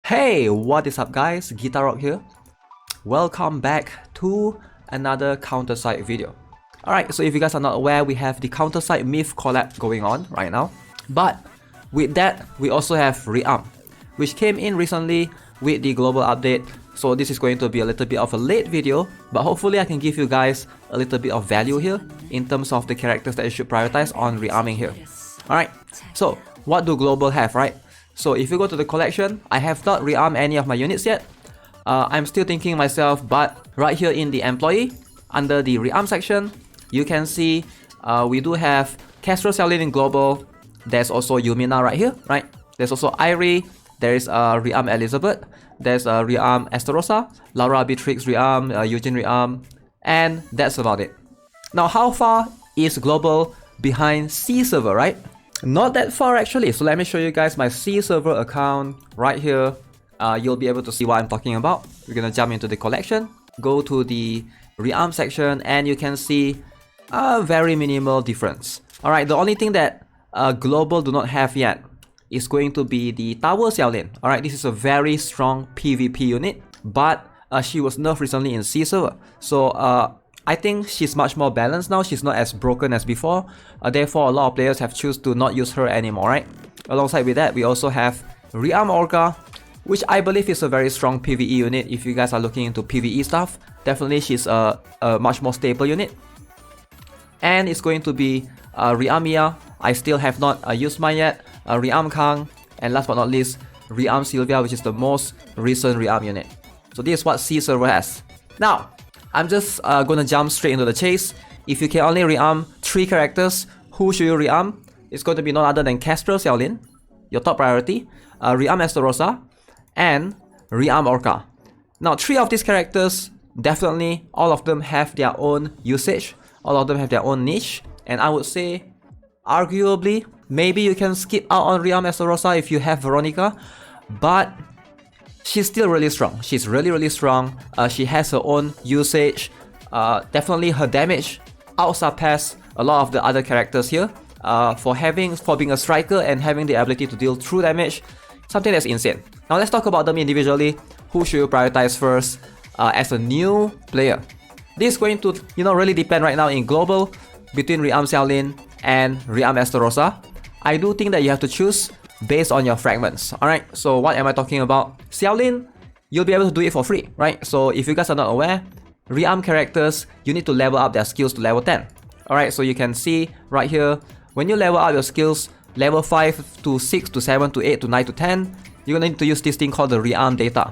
Hey, what is up guys, GuitarRock here. Welcome back to another CounterSide video. Alright, so if you guys are not aware, we have the CounterSide Myth collab going on right now. But with that, we also have Rearm, which came in recently with the global update. So this is going to be a little bit of a late video, but hopefully I can give you guys a little bit of value here in terms of the characters that you should prioritize on rearming here. Alright, so what do global have, right? So if you go to the collection, I have not rearmed any of my units yet. I'm still thinking myself, but right here in the employee, under the rearm section, you can see we do have Xiao Lin in global. There's also Yumina right here, right? There's also Irie. There's Rearm Elizabeth. There's Rearm Esterosa, Laura Beatrix Rearm, Eugenie Rearm, and that's about it. Now, how far is global behind C server, right? Not that far actually. So let me show you guys my C server account right here. You'll be able to see what I'm talking about. We're gonna jump into the collection, go to the rearm section, and you can see a very minimal difference. Alright, the only thing that global do not have yet is going to be the Tower Xiao Lin. Alright, this is a very strong PvP unit, but she was nerfed recently in C server. So I think she's much more balanced now. She's not as broken as before. Therefore, a lot of players have chosen to not use her anymore, right? Alongside with that, we also have Rearm Orca, which I believe is a very strong PvE unit. If you guys are looking into PvE stuff, definitely she's a much more stable unit. And it's going to be Rearm Mia. I still have not used mine yet. Rearm Kang, and last but not least, Rearm Sylvia, which is the most recent Rearm unit. So this is what C server has. Now, I'm just gonna jump straight into the chase. If you can only rearm 3 characters, who should you rearm? It's going to be none other than Xiao Lin, your top priority, Rearm Esterosa, and Rearm Orca. Now, 3 of these characters, definitely all of them have their own usage, all of them have their own niche, and I would say, arguably, maybe you can skip out on Rearm Esterosa if you have Veronica, but she's still really strong. She's really strong. She has her own usage. Definitely her damage outsurpass a lot of the other characters here. For being a striker and having the ability to deal true damage, something that's insane. Now let's talk about them individually. Who should you prioritize first as a new player? This is going to really depend right now in global between Rearm Xiao Lin and Rearm Esterosa. I do think that you have to choose based on your fragments. Alright, so what am I talking about? Xiao Lin, you'll be able to do it for free, right? So if you guys are not aware, rearm characters, you need to level up their skills to level 10. Alright, so you can see right here, when you level up your skills, level 5 to 6 to 7 to 8 to 9 to 10, you're gonna need to use this thing called the rearm data.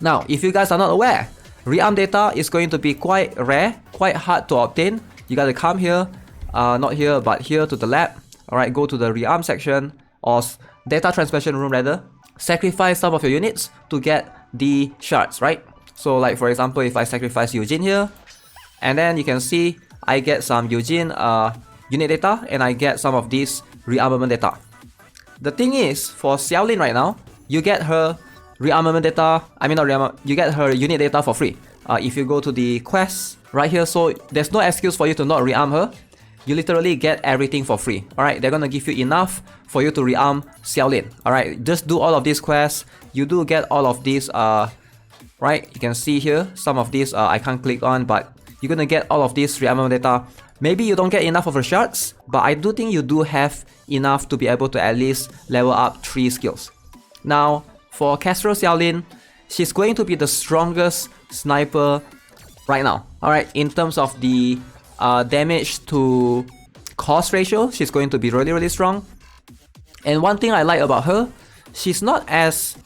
Now, if you guys are not aware, rearm data is going to be quite rare, quite hard to obtain. You gotta come here, not here, but here to the lab. Alright, go to the rearm section, or data transmission room rather, sacrifice some of your units to get the shards, right? So like for example, if I sacrifice Eugene here, and then you can see I get some Eugene unit data, and I get some of these rearmament data. The thing is, for Xiao Lin right now, you get her rearmament data, you get her unit data for free. If you go to the quest right here, so there's no excuse for you to not rearm her. You literally get everything for free. Alright, they're gonna give you enough for you to rearm Xiao Lin. Alright, just do all of these quests. You do get all of these, right? You can see here, some of these I can't click on, but you're gonna get all of these rearmament data. Maybe you don't get enough of the shards, but I do think you do have enough to be able to at least level up 3 skills. Now, for Xiao Lin, she's going to be the strongest sniper right now. Alright, in terms of the damage to cost ratio, she's going to be really strong. And one thing I like about her, she's not as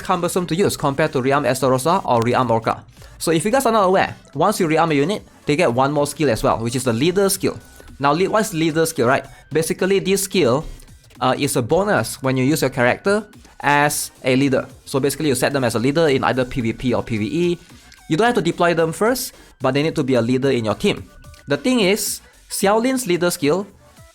cumbersome to use compared to Rearm Esterosa or Rearm Orca. So if you guys are not aware, once you rearm a unit, they get one more skill as well, which is the leader skill. Now, what's leader skill, right? Basically, this skill is a bonus when you use your character as a leader. So basically, you set them as a leader in either PvP or PvE. You don't have to deploy them first, but they need to be a leader in your team. The thing is, Xiao Lin's leader skill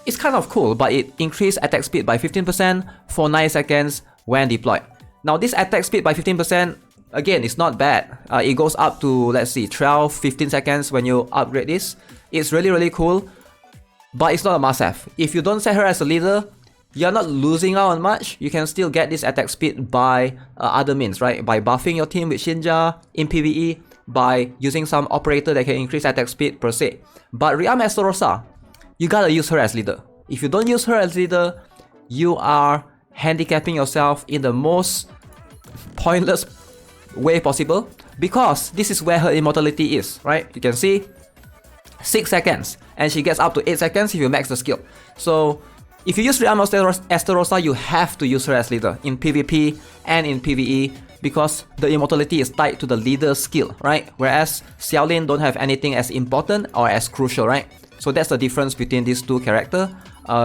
is kind of cool, but it increased attack speed by 15% for 9 seconds when deployed. Now this attack speed by 15%, again, it's not bad. It goes up to, let's see, 12-15 seconds when you upgrade this. It's really cool, but it's not a must-have. If you don't set her as a leader, you're not losing out on much. You can still get this attack speed by other means, right? By buffing your team with Shinja in PvE, by using some operator that can increase attack speed per se. But Rearm Esterosa, you gotta use her as leader. If you don't use her as leader, you are handicapping yourself in the most pointless way possible, because this is where her immortality is, right? You can see 6 seconds, and she gets up to 8 seconds if you max the skill. So if you use Rearm Esterosa, you have to use her as leader in PvP and in PvE, because the immortality is tied to the leader's skill, right? Whereas Xiao Lin don't have anything as important or as crucial, right? So that's the difference between these two characters.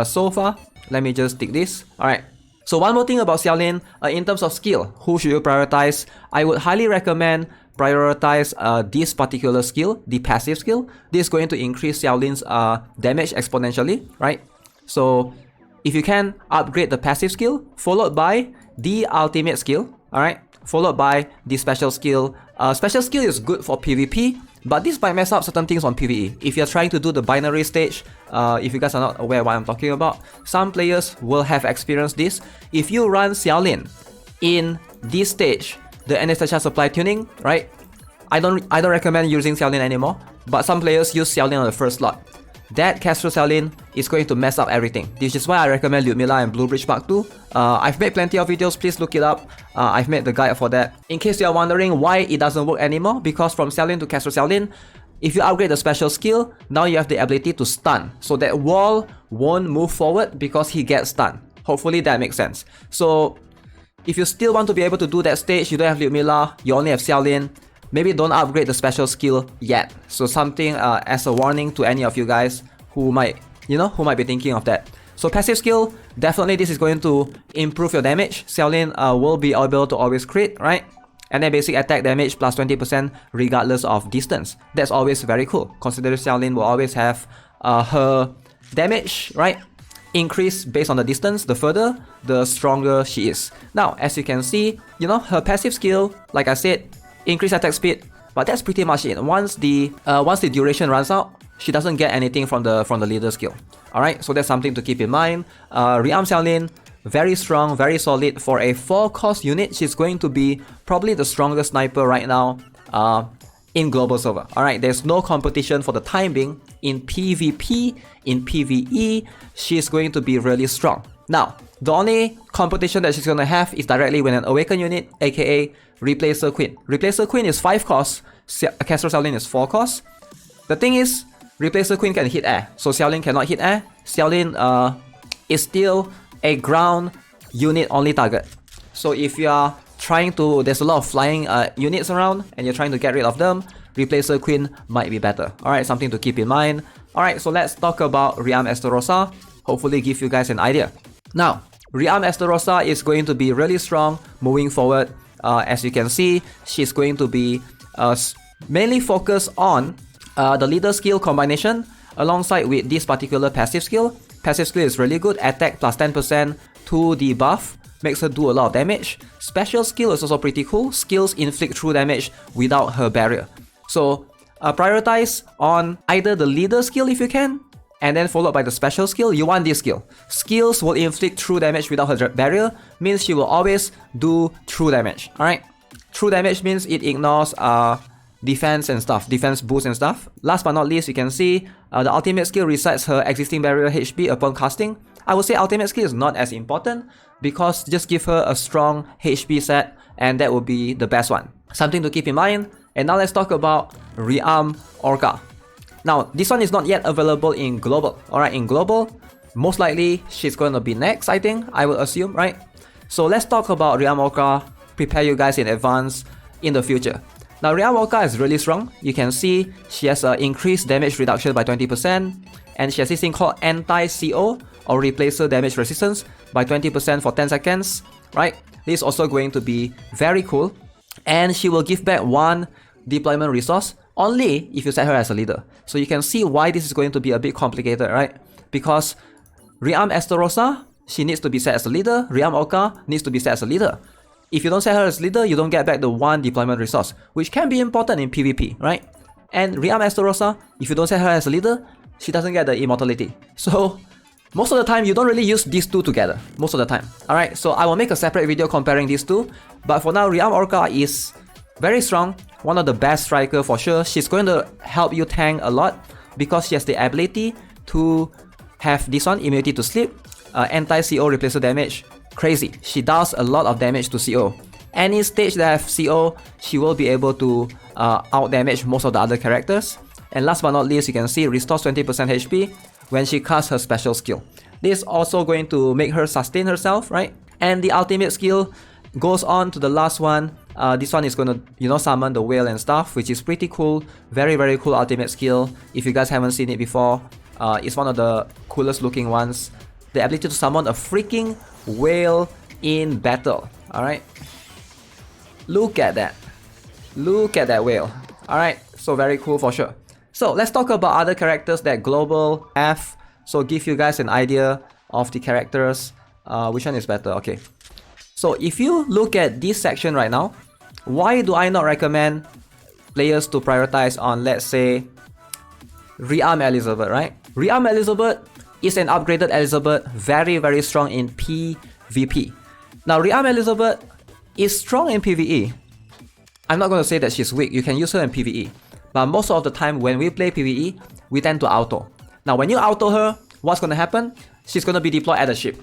So far, let me just take this. Alright. So one more thing about Xiao Lin, in terms of skill, who should you prioritize? I would highly recommend prioritize this particular skill, the passive skill. This is going to increase Xiao Lin's damage exponentially, right? So if you can upgrade the passive skill, followed by the ultimate skill, alright? Followed by the special skill. Special skill is good for PvP, but this might mess up certain things on PvE. If you're trying to do the binary stage, if you guys are not aware what I'm talking about, some players will have experienced this. If you run Xiao Lin in this stage, the Anesthesia Supply tuning, right? I don't recommend using Xiao Lin anymore, but some players use Xiao Lin on the first slot. That Castro Xiao Lin is going to mess up everything. This is why I recommend Yumina and Blue Bridge Mark II. I've made plenty of videos, please look it up. I've made the guide for that. In case you're wondering why it doesn't work anymore, because from Xiao Lin to Castro Xiao Lin, if you upgrade the special skill, now you have the ability to stun. So that wall won't move forward because he gets stunned. Hopefully that makes sense. So if you still want to be able to do that stage, you don't have Yumina, you only have Xiao Lin, maybe don't upgrade the special skill yet. So something as a warning to any of you guys who might be thinking of that. So passive skill, definitely this is going to improve your damage. Xiao Lin will be able to always crit, right? And then basic attack damage plus 20% regardless of distance. That's always very cool. Consider Xiao Lin will always have her damage, right, increase based on the distance. The further, the stronger she is. Now, as you can see, her passive skill, like I said, increase attack speed, but that's pretty much it. Once the duration runs out, she doesn't get anything from the leader skill. Alright, so that's something to keep in mind. Rearm Xiao Lin, very strong, very solid. For a 4-cost unit, she's going to be probably the strongest sniper right now in global server. Alright, there's no competition for the time being. In PvP, in PvE, she's going to be really strong. Now, the only competition that she's going to have is directly with an Awaken unit, aka Replacer Queen. Replacer Queen is 5 costs, Castro Xiao Lin is 4 costs. The thing is, Replacer Queen can hit air, so Xiao Lin cannot hit air. Xiao Lin is still a ground unit only target. So if you are trying to, there's a lot of flying units around and you're trying to get rid of them, Replacer Queen might be better. Alright, something to keep in mind. Alright, so let's talk about Rearm Esterosa. Hopefully give you guys an idea. Now, Rearm Esterosa is going to be really strong moving forward. As you can see, she's going to be mainly focused on the leader skill combination alongside with this particular passive skill. Passive skill is really good, attack plus 10% to the buff, makes her do a lot of damage. Special skill is also pretty cool, skills inflict true damage without her barrier. So prioritize on either the leader skill if you can, and then followed by the special skill. You want this skill. Skills will inflict true damage without her barrier, means she will always do true damage. Alright, true damage means it ignores defense and stuff, defense boost and stuff. Last but not least, you can see the ultimate skill resets her existing barrier HP upon casting. I would say ultimate skill is not as important because just give her a strong HP set and that would be the best one. Something to keep in mind. And now let's talk about Rearm Orca. Now, this one is not yet available in global. Alright, in global, most likely she's going to be next, I think, I would assume, right? So let's talk about Rearm Orca, prepare you guys in advance in the future. Now, Rearm Orca is really strong. You can see she has an increased damage reduction by 20%, and she has this thing called anti-CO or replacer damage resistance by 20% for 10 seconds, right? This is also going to be very cool, and she will give back 1 deployment resource only if you set her as a leader. So you can see why this is going to be a bit complicated, right? Because Rearm Esterosa, she needs to be set as a leader. Rearm Orca needs to be set as a leader. If you don't set her as leader, you don't get back the 1 deployment resource, which can be important in PvP, right? And Rearm Esterosa, if you don't set her as a leader, she doesn't get the immortality. So Most of the time, you don't really use these two together. Most of the time. Alright, so I will make a separate video comparing these two. But for now, Rearm Orca is very strong. One of the best striker for sure. She's going to help you tank a lot because she has the ability to have this one, immunity to sleep, anti-CO replacer damage. Crazy. She does a lot of damage to CO. Any stage that have CO, she will be able to out-damage most of the other characters. And last but not least, you can see restores 20% HP when she casts her special skill. This is also going to make her sustain herself, right? And the ultimate skill goes on to the last one. This one is going to, you know, summon the whale and stuff, which is pretty cool. Very, very cool ultimate skill. If you guys haven't seen it before, it's one of the coolest looking ones. The ability to summon a freaking whale in battle. Alright. Look at that. Look at that whale. Alright, so very cool for sure. So let's talk about other characters that Global have. So give you guys an idea of the characters. Which one is better? Okay. So if you look at this section right now, why do I not recommend players to prioritize on, let's say, Rearm Elizabeth, right? Rearm Elizabeth is an upgraded Elizabeth, very, very strong in PvP. Now, Rearm Elizabeth is strong in PvE. I'm not going to say that she's weak. You can use her in PvE. But most of the time when we play PvE, we tend to auto. Now, when you auto her, what's going to happen? She's going to be deployed at the ship.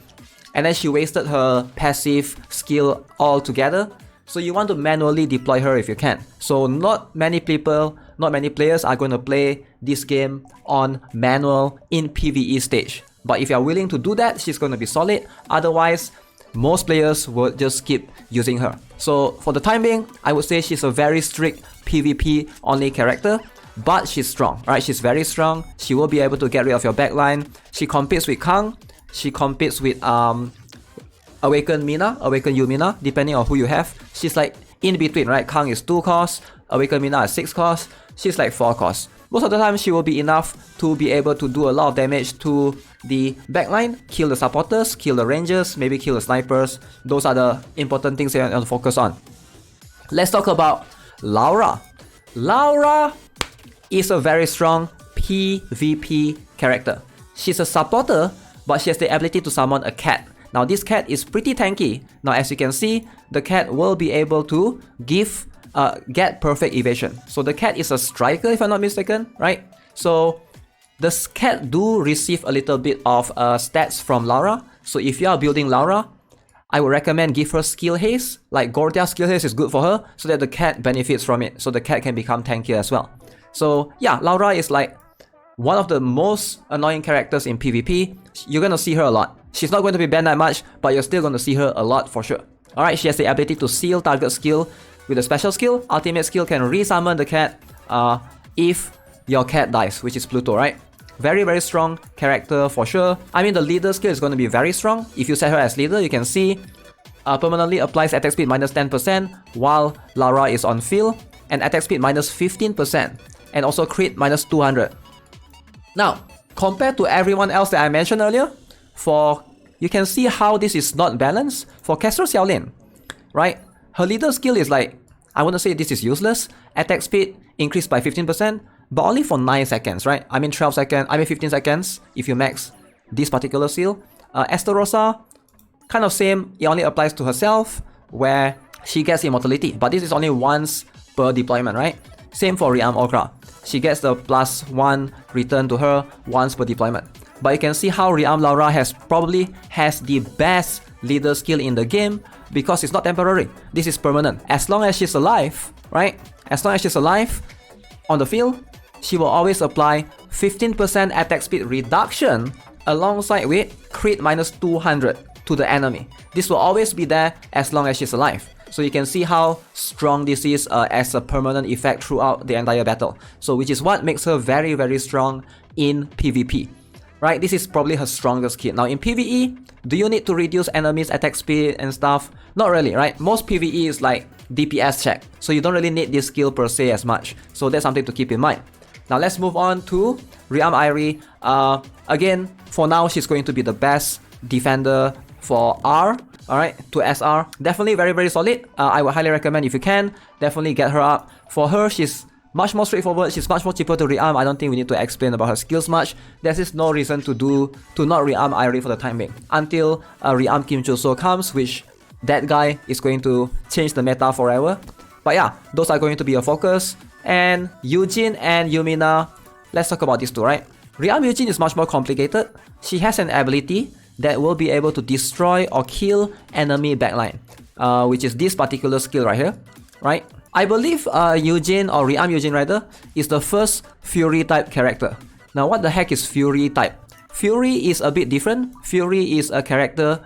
And then she wasted her passive skill altogether. So you want to manually deploy her if you can. So not many players are going to play this game on manual in PvE stage. But if you're willing to do that, she's going to be solid. Otherwise, most players will just keep using her. So for the time being, I would say she's a very strict PvP only character. But she's strong, right? She's very strong. She will be able to get rid of your backline. She competes with Kang. She competes with Awakened Yumina, depending on who you have. She's like in between, right? Kang is 2 costs, Awakened Mina is 6 costs, she's like 4 costs. Most of the time, she will be enough to be able to do a lot of damage to the backline, kill the supporters, kill the rangers, maybe kill the snipers. Those are the important things that you want to focus on. Let's talk about Laura. Laura is a very strong PvP character. She's a supporter, but she has the ability to summon a cat. Now this cat is pretty tanky. Now as you can see, the cat will be able to get perfect evasion. So the cat is a striker if I'm not mistaken, right? So the cat do receive a little bit of stats from Laura. So if you are building Laura, I would recommend give her skill haste. Like Gordia's skill haste is good for her so that the cat benefits from it. So the cat can become tankier as well. So yeah, Laura is like one of the most annoying characters in PvP. You're gonna see her a lot. She's not going to be banned that much, but you're still gonna see her a lot for sure. Alright, she has the ability to seal target skill with a special skill. Ultimate skill can resummon the cat if your cat dies, which is Pluto, right? Very, very strong character for sure. I mean, the leader skill is going to be very strong. If you set her as leader, you can see permanently applies attack speed minus 10% while Laura is on field, and attack speed minus 15%, and also crit minus 200. Now, compared to everyone else that I mentioned earlier, you can see how this is not balanced. For caster Xiao Lin, right? Her leader skill is like, I want to say this is useless. Attack speed increased by 15%, but only for 9 seconds, right? I mean 12 seconds, I mean 15 seconds if you max this particular skill. Esterosa, kind of same, it only applies to herself where she gets immortality, but this is only once per deployment, right? Same for Rearm Orca. She gets the +1 return to her once per deployment. But you can see how Rearm Laura probably has the best leader skill in the game because it's not temporary. This is permanent. As long as she's alive, right? As long as she's alive on the field, she will always apply 15% attack speed reduction alongside with crit minus 200 to the enemy. This will always be there as long as she's alive. So you can see how strong this is as a permanent effect throughout the entire battle. So which is what makes her very, very strong in PvP. Right, this is probably her strongest kit. Now in PvE, do you need to reduce enemies' attack speed and stuff? Not really, right? Most PvE is like DPS check, so you don't really need this skill per se as much. So that's something to keep in mind. Now let's move on to Rearm Irie. Again, for now, she's going to be the best defender for R. Alright, to SR. Definitely very, very solid. I would highly recommend if you can, definitely get her up. For her, she's Much more straightforward, she's much more cheaper to rearm. I don't think we need to explain about her skills much. There's just no reason to not rearm Irie for the time being. Until rearm Kim Chul-so comes, which that guy is going to change the meta forever. But yeah, those are going to be a focus. And Eugene and Yumina, let's talk about these two, right? Rearm Eugene is much more complicated. She has an ability that will be able to destroy or kill enemy backline, which is this particular skill right here, right? I believe Eugene, or Rearm Eugene rather, is the first Fury type character. Now what the heck is Fury type? Fury is a bit different. Fury is a character,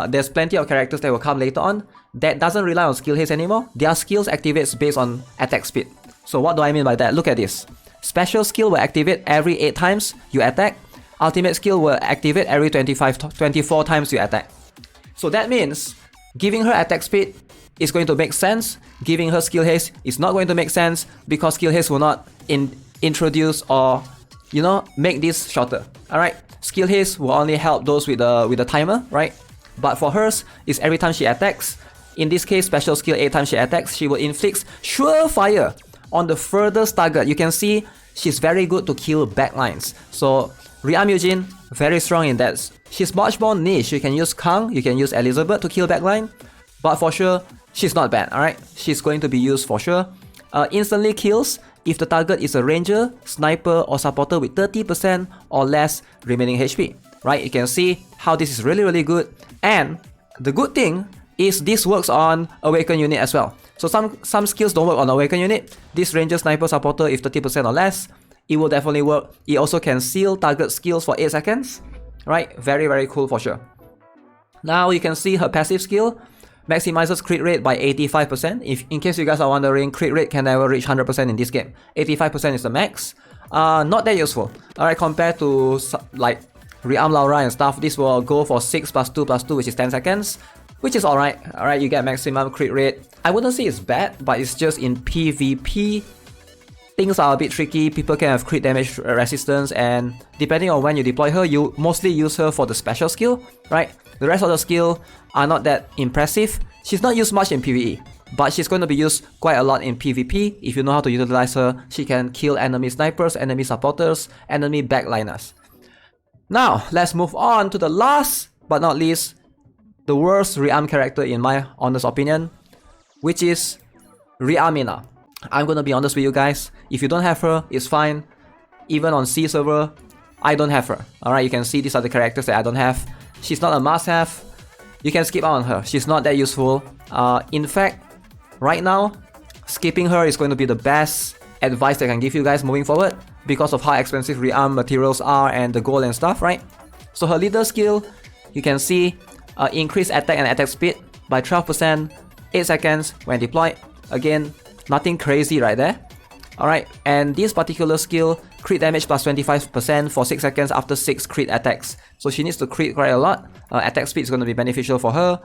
there's plenty of characters that will come later on that doesn't rely on skill haste anymore. Their skills activates based on attack speed. So what do I mean by that? Look at this. Special skill will activate every 8 times you attack. Ultimate skill will activate every 24 times you attack. So that means giving her attack speed is going to make sense. Giving her skill haste is not going to make sense because skill haste will not introduce or, you know, make this shorter. Alright, skill haste will only help those with the timer, right? But for hers, it's every time she attacks. In this case, special skill 8 times she attacks, she will inflict surefire on the furthest target. You can see she's very good to kill backlines. So Rearm Eugene, very strong in that. She's much more niche. You can use Kang, you can use Elizabeth to kill backline. But for sure, she's not bad, alright? She's going to be used for sure. Instantly kills if the target is a ranger, sniper or supporter with 30% or less remaining HP. Right? You can see how this is really good. And the good thing is this works on Awaken unit as well. So some skills don't work on Awaken unit. This ranger, sniper, supporter, if 30% or less, it will definitely work. It also can seal target skills for 8 seconds. Right? Very cool for sure. Now you can see her passive skill maximizes crit rate by 85%. If in case you guys are wondering, crit rate can never reach 100% in this game. 85% is the max. Not that useful. Alright, compared to like Rearm Laura and stuff, this will go for 6+2+2, which is 10 seconds. Which is alright. Alright, you get maximum crit rate. I wouldn't say it's bad, but it's just in PvP, things are a bit tricky. People can have crit damage resistance, and depending on when you deploy her, you mostly use her for the special skill, right? The rest of the skill are not that impressive. She's not used much in PvE, but she's going to be used quite a lot in PvP. If you know how to utilize her, she can kill enemy snipers, enemy supporters, enemy backliners. Now, let's move on to the last but not least, the worst Rearm character in my honest opinion, which is Yumina. I'm gonna be honest with you guys, if you don't have her, it's fine. Even on C server, I don't have her. Alright, you can see these are the characters that I don't have. She's not a must-have. You can skip out on her. She's not that useful. In fact, right now, skipping her is going to be the best advice that I can give you guys moving forward because of how expensive rearm materials are and the gold and stuff, right? So her leader skill, you can see increase attack and attack speed by 12%, 8 seconds when deployed. Again, nothing crazy right there. Alright, and this particular skill, crit damage plus 25% for 6 seconds after 6 crit attacks. So she needs to crit quite a lot. Attack speed is going to be beneficial for her.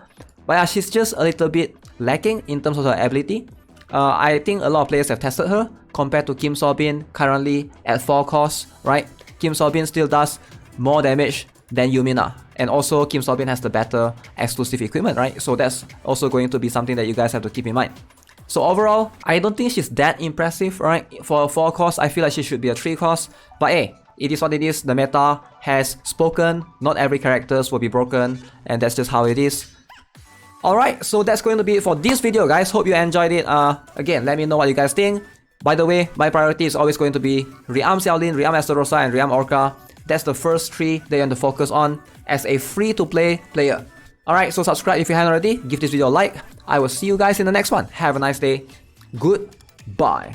But yeah, she's just a little bit lacking in terms of her ability. I think a lot of players have tested her compared to Kim So-bin currently at 4 costs, right? Kim So-bin still does more damage than Yumina. And also Kim So-bin has the better exclusive equipment, right? So that's also going to be something that you guys have to keep in mind. So overall, I don't think she's that impressive, right? For a 4 cost, I feel like she should be a 3 cost. But hey, it is what it is. The meta has spoken. Not every characters will be broken, and that's just how it is. Alright, so that's going to be it for this video, guys. Hope you enjoyed it. Again, let me know what you guys think. By the way, my priority is always going to be Rearm Xiao Lin, Rearm Esterosa, and Rearm Orca. That's the first 3 that you want to focus on as a free-to-play player. Alright, so subscribe if you haven't already. Give this video a like. I will see you guys in the next one. Have a nice day. Goodbye.